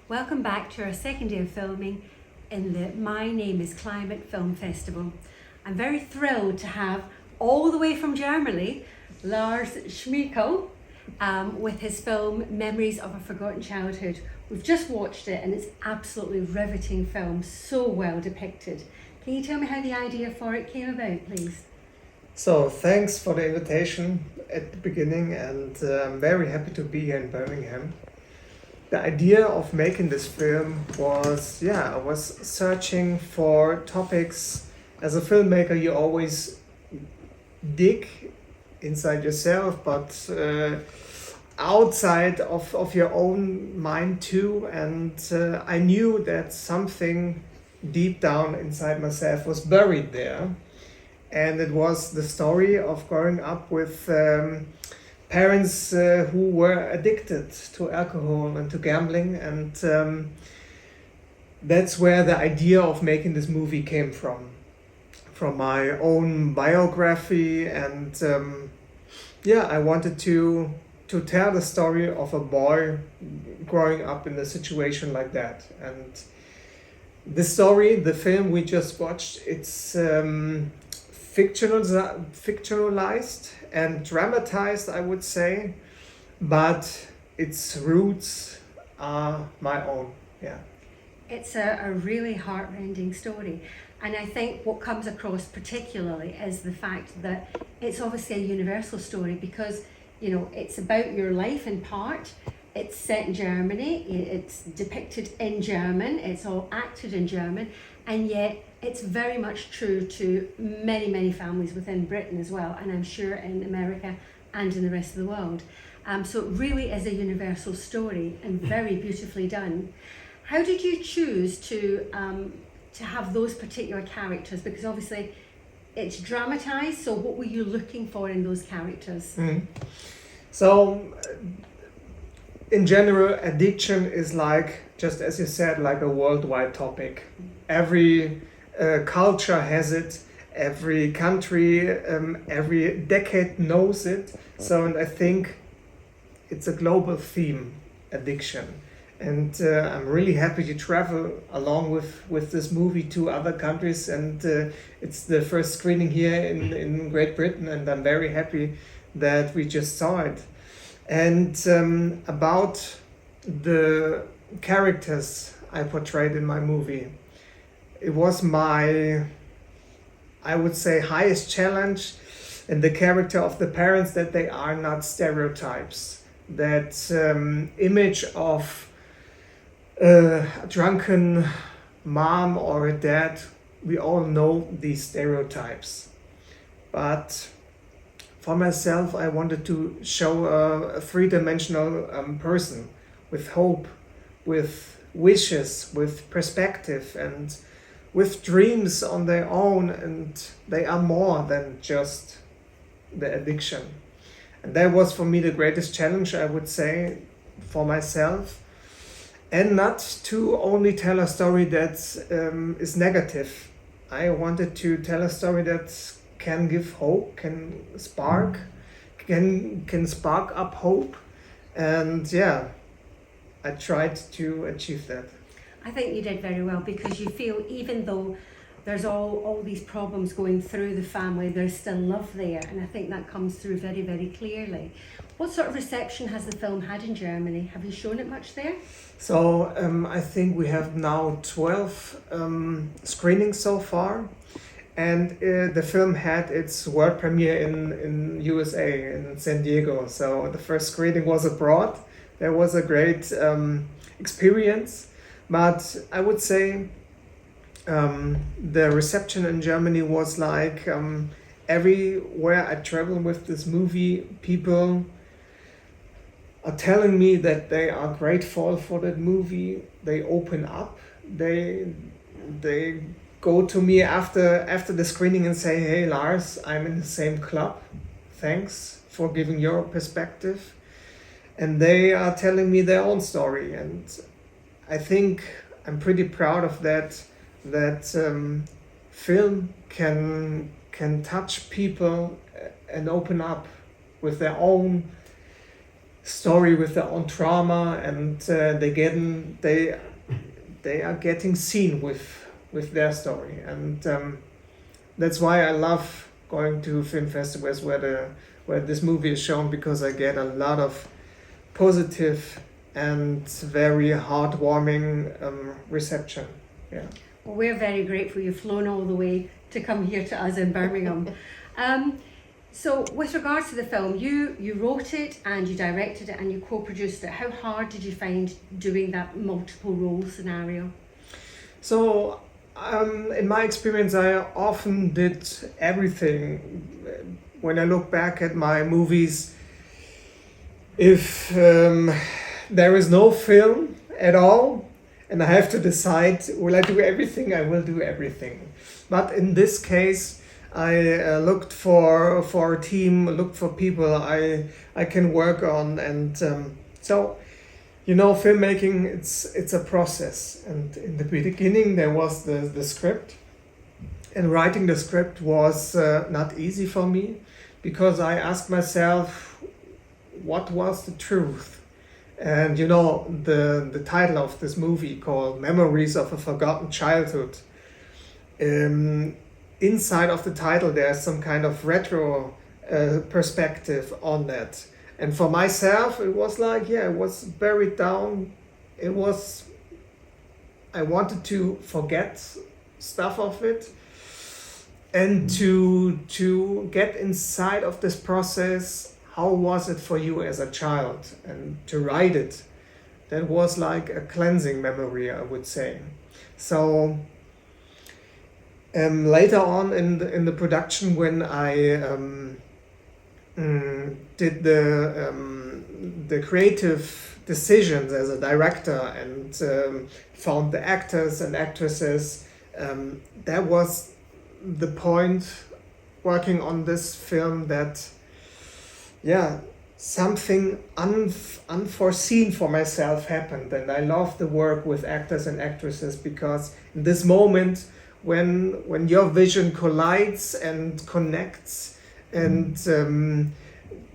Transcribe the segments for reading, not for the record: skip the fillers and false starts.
Welcome back to our second day of filming in the My Name is Climate Film Festival. I'm very thrilled to have all the way from Germany, Lars Smekal, with his film Memories of a Forgotten Childhood. We've just watched it and it's absolutely riveting film, so well depicted. Can you tell me how the idea for it came about, please? So thanks for the invitation at the beginning, and I'm very happy to be here in Birmingham. The idea of making this film was, I was searching for topics. As a filmmaker, you always dig inside yourself, but outside of your own mind too. And I knew that something deep down inside myself was buried there. And it was the story of growing up with parents who were addicted to alcohol and to gambling, and that's where the idea of making this movie came from my own biography. And I wanted to tell the story of a boy growing up in a situation like that. And the story, the film we just watched, it's fictionalized and dramatized, I would say, but its roots are my own. It's a really heart-rending story, and I think what comes across particularly is the fact that it's obviously a universal story because, you know, it's about your life in part. It's set in Germany, it's depicted in German, it's all acted in German, and yet it's very much true to many families within Britain as well, and I'm sure in America and in the rest of the world. So it really is a universal story and very beautifully done. How did you choose to have those particular characters? Because obviously it's dramatized, so what were you looking for in those characters? So in general, addiction is, like, just as you said, like a worldwide topic. Every culture has it, every country, every decade knows it. So, and I think it's a global theme, addiction. And I'm really happy to travel along with this movie to other countries. And it's the first screening here in Great Britain, and I'm very happy that we just saw it. And about the characters I portrayed in my movie, it was my, I would say, highest challenge in the character of the parents, that they are not stereotypes. That image of a drunken mom or a dad, we all know these stereotypes. But for myself, I wanted to show a three-dimensional person with hope, with wishes, with perspective, and with dreams on their own, and they are more than just the addiction. And that was for me the greatest challenge, I would say, for myself. And not to only tell a story that is negative. I wanted to tell a story that can give hope, can spark up hope. And I tried to achieve that. I think you did very well, because you feel even though there's all these problems going through the family, there's still love there, and I think that comes through very clearly. What sort of reception has the film had in Germany? Have you shown it much there? So I think we have now 12 screenings so far, and the film had its world premiere in USA, in San Diego. So the first screening was abroad. There was a great experience. But I would say the reception in Germany was like everywhere I travel with this movie, people are telling me that they are grateful for that movie. They open up. They go to me after the screening and say, "Hey Lars, I'm in the same club. Thanks for giving your perspective." And they are telling me their own story, and I think I'm pretty proud of that film can touch people and open up with their own story with their own trauma, and they are getting seen with their story, and that's why I love going to film festivals where this movie is shown, because I get a lot of positive and very heartwarming reception. Yeah. Well, we're very grateful you've flown all the way to come here to us in Birmingham. So with regards to the film, you wrote it and you directed it and you co-produced it. How hard did you find doing that multiple role scenario? So in my experience, I often did everything. When I look back at my movies, if there is no film at all and I have to decide, will I do everything? I will do everything. But in this case, I looked for a team, looked for people I can work on, and so, you know, filmmaking, it's a process. And in the beginning there was the script, and writing the script was not easy for me, because I asked myself, what was the truth? And you know, the title of this movie, called Memories of a Forgotten Childhood, inside of the title there's some kind of retro perspective on that. And for myself, it was like, it was buried down. I wanted to forget stuff of it, and to get inside of this process. How was it for you as a child? And to write it, that was like a cleansing memory, I would say. So later on in the production, when I did the creative decisions as a director, and found the actors and actresses, that was the point working on this film, that something unforeseen for myself happened. And I love the work with actors and actresses, because in this moment, when your vision collides and connects, and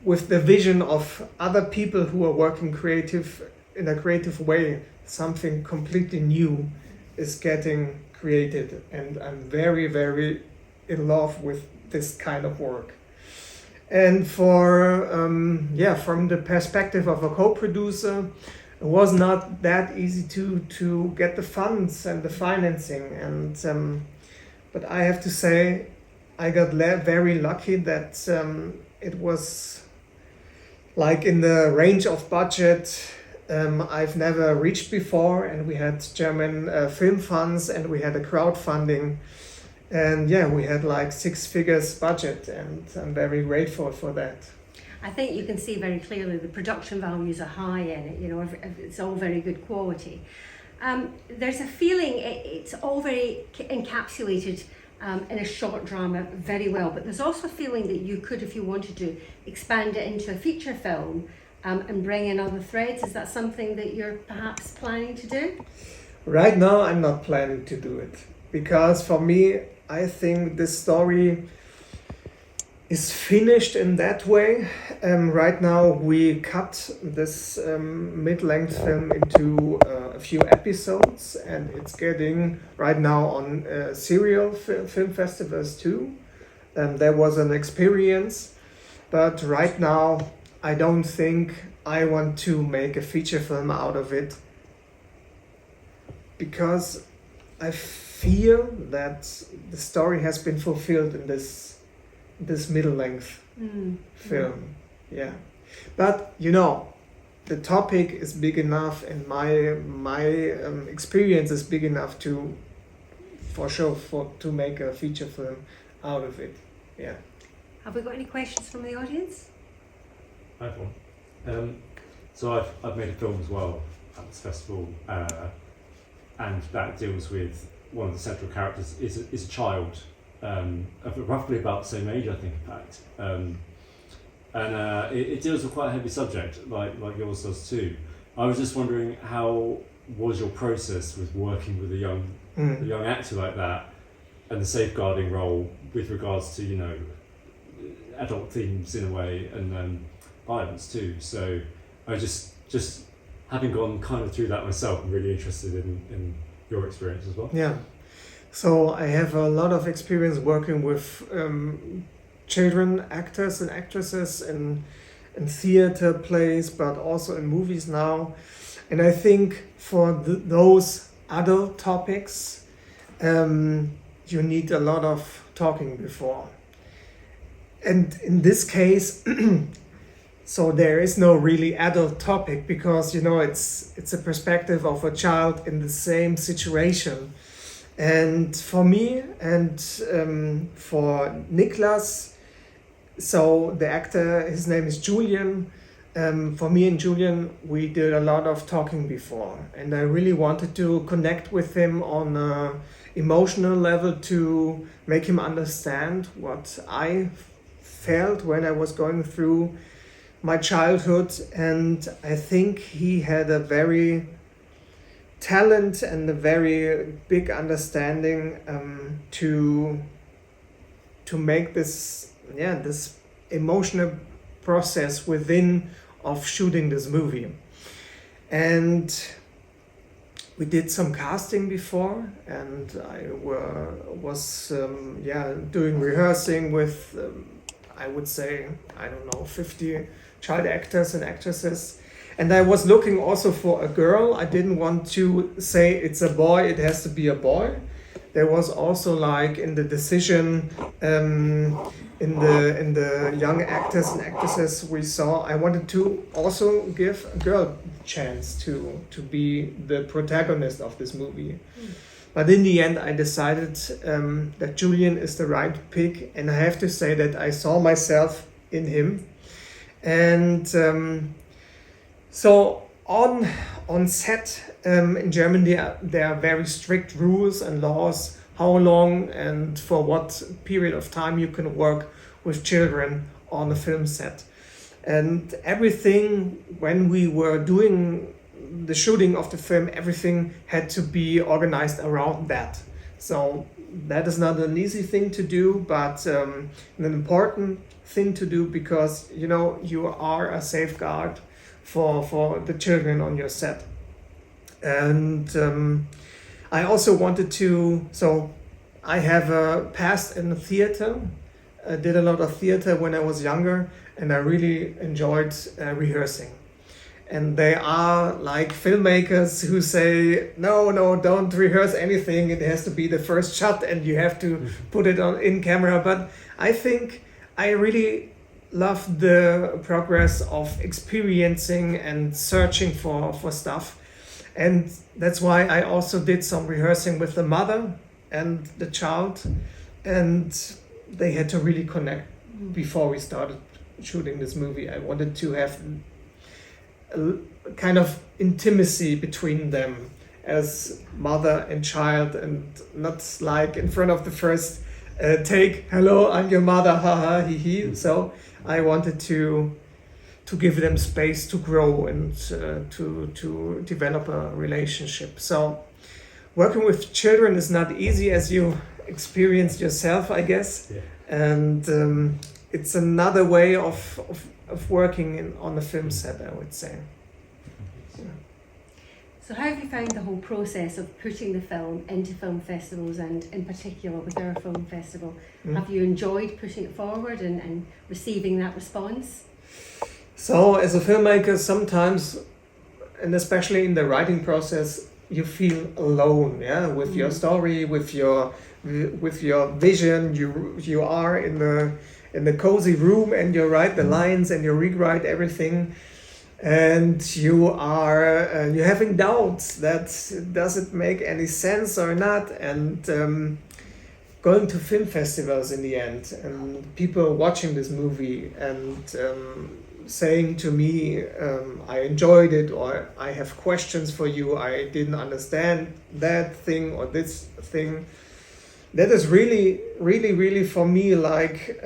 with the vision of other people who are working in a creative way, something completely new is getting created. And I'm very, very in love with this kind of work. And from the perspective of a co-producer, it was not that easy to get the funds and the financing. And but I have to say, I got very lucky that it was like in the range of budget I've never reached before. And we had German film funds, and we had a crowdfunding. And we had like 6 figures budget, and I'm very grateful for that. I think you can see very clearly the production values are high in it, you know, it's all very good quality. There's a feeling it's all very encapsulated in a short drama very well, but there's also a feeling that you could, if you wanted to, expand it into a feature film and bring in other threads. Is that something that you're perhaps planning to do? Right now, I'm not planning to do it, because for me, I think this story is finished in that way. Right now we cut this mid-length film into a few episodes, and it's getting right now on serial film festivals too. There was an experience, but right now I don't think I want to make a feature film out of it, because I feel that the story has been fulfilled in this middle length film. But you know, the topic is big enough, and my experience is big enough to make a feature film out of it. Have we got any questions from the audience? I have one. So I've made a film as well at this festival, and that deals with one of the central characters is a child, of roughly about the same age, I think, in fact. And it deals with quite a heavy subject, like yours does too. I was just wondering, how was your process with working with a young actor like that, and the safeguarding role with regards to, you know, adult themes in a way, and violence too. So I just having gone kind of through that myself, I'm really interested in your experience as well. Yeah. So I have a lot of experience working with children actors and actresses in theater plays, but also in movies now. And I think for those adult topics, you need a lot of talking before. And in this case, so there is no really adult topic because, you know, it's a perspective of a child in the same situation. And for me and for Niklas, so the actor, his name is Julian. For me and Julian, we did a lot of talking before, and I really wanted to connect with him on an emotional level to make him understand what I felt when I was going through my childhood. And I think he had a very talent and a very big understanding to make this emotional process within of shooting this movie. And we did some casting before, and I was doing rehearsing with I would say, I don't know, 50 child actors and actresses. And I was looking also for a girl. I didn't want to say it's a boy, it has to be a boy. There was also like in the decision in the young actors and actresses we saw, I wanted to also give a girl a chance to be the protagonist of this movie. But in the end, I decided that Julian is the right pick, and I have to say that I saw myself in him. And so on set in Germany, there are very strict rules and laws how long and for what period of time you can work with children on a film set. And everything, when we were doing the shooting of the film, everything had to be organized around that. So that is not an easy thing to do, but an important thing to do, because you know you are a safeguard for the children on your set. And I also wanted to, so I have a past in the theater. I did a lot of theater when I was younger, and I really enjoyed rehearsing. And they are like filmmakers who say, no, don't rehearse anything. It has to be the first shot and you have to put it on in camera. But I think I really love the progress of experiencing and searching for stuff. And that's why I also did some rehearsing with the mother and the child. And they had to really connect before we started shooting this movie. I wanted to have a kind of intimacy between them as mother and child, and not like in front of the first take, hello, I'm your mother, haha, hee hee. So I wanted to give them space to grow and to develop a relationship. So working with children is not easy, as you experienced yourself, I guess. Yeah. And it's another way of working on a film set, I would say. Yeah. So how have you found the whole process of putting the film into film festivals, and in particular with our film festival? Have you enjoyed pushing it forward and receiving that response? So as a filmmaker, sometimes, and especially in the writing process, you feel alone, yeah, with your story, with your vision. You are in the cozy room and you write the lines and you rewrite everything, and you are you're having doubts that does it make any sense or not, and going to film festivals in the end, and people watching this movie and saying to me, I enjoyed it, or I have questions for you, I didn't understand that thing or this thing. That is really, really, really for me like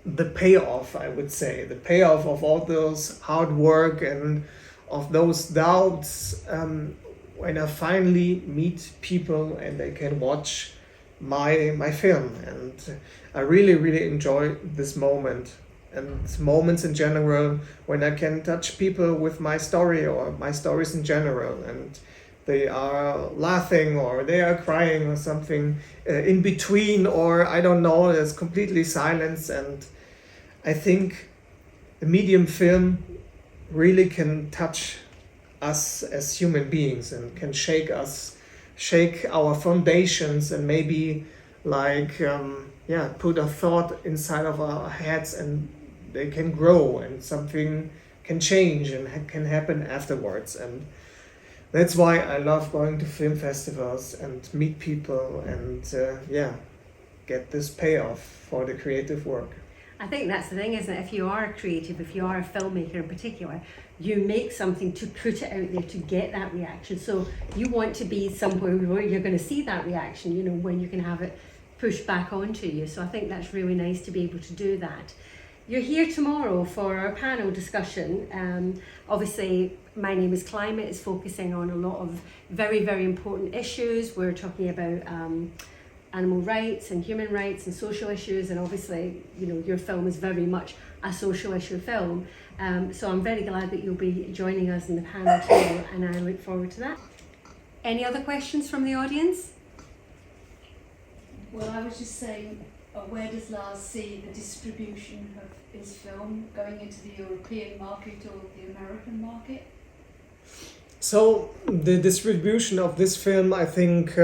the payoff, I would say. The payoff of all those hard work and of those doubts, when I finally meet people and they can watch my film. And I really, really enjoy this moment. and moments in general when I can touch people with my story or my stories in general, and they are laughing or they are crying or something in between, or I don't know, there's completely silence. And I think the medium film really can touch us as human beings and can shake us, shake our foundations, and maybe like put a thought inside of our heads, and they can grow and something can change and can happen afterwards. And that's why I love going to film festivals and meet people and get this payoff for the creative work. I think that's the thing, isn't it? If you are a creative, if you are a filmmaker in particular, you make something to put it out there to get that reaction. So you want to be somewhere where you're going to see that reaction, you know, when you can have it pushed back onto you. So I think that's really nice to be able to do that. You're here tomorrow for our panel discussion. Obviously, My Name is Climate is focusing on a lot of very, very important issues. We're talking about animal rights and human rights and social issues, and obviously, you know, your film is very much a social issue film. So I'm very glad that you'll be joining us in the panel tomorrow, and I look forward to that. Any other questions from the audience? Well, I was just saying, where does Lars see the distribution of his film going into the European market or the American market? So the distribution of this film, I think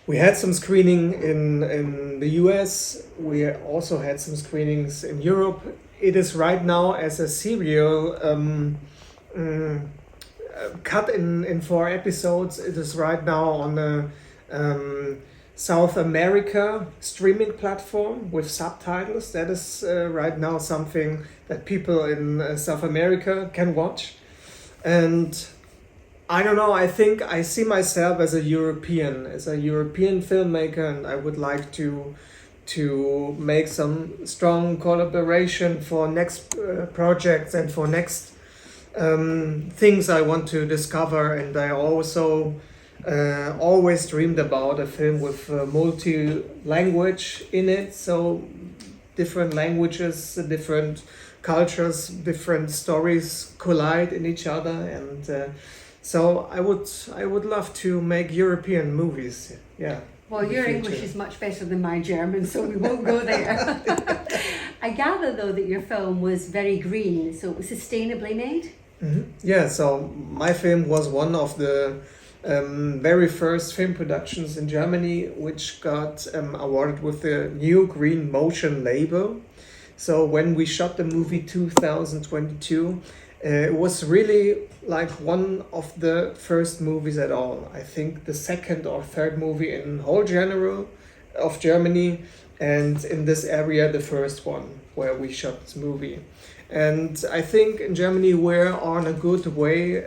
we had some screening in the US. We also had some screenings in Europe. It is right now as a serial cut in 4 episodes. It is right now on the South America streaming platform with subtitles. That is right now something that people in South America can watch. And I don't know, I think I see myself as a European filmmaker, and I would like to make some strong collaboration for next projects and for next things I want to discover. And I also always dreamed about a film with multi-language in it, so different languages, different cultures, different stories collide in each other, and so I would love to make European movies. Yeah. Well, your English is much better than my German, so we won't go there. I gather, though, that your film was very green, so it was sustainably made? Mm-hmm. Yeah, so my film was one of the very first film productions in Germany, which got awarded with the new Green Motion label. So when we shot the movie 2022, it was really like one of the first movies at all. I think the second or third movie in whole general of Germany, and in this area the first one where we shot this movie. And I think in Germany we're on a good way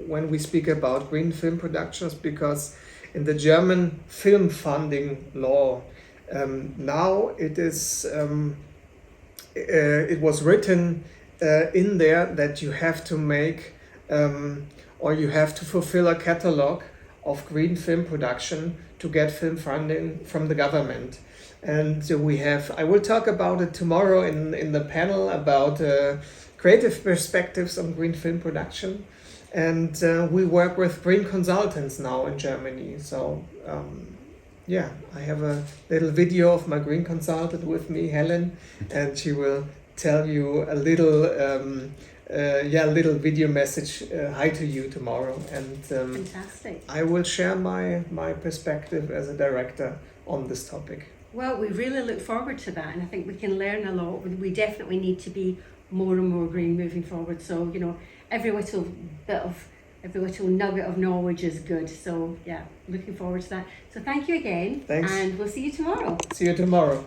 when we speak about green film productions, because in the German film funding law now it is it was written in there that you have to make or you have to fulfill a catalog of green film production to get film funding from the government. And we have, I will talk about it tomorrow in the panel about creative perspectives on green film production. And we work with green consultants now in Germany. So I have a little video of my green consultant with me, Helen, and she will tell you a little little video message, hi to you tomorrow. And Fantastic. I will share my perspective as a director on this topic. Well, we really look forward to that, and I think we can learn a lot. We definitely need to be more and more green moving forward. So, you know, every little nugget of knowledge is good. So, yeah, looking forward to that. So thank you again. Thanks. And we'll see you tomorrow. See you tomorrow.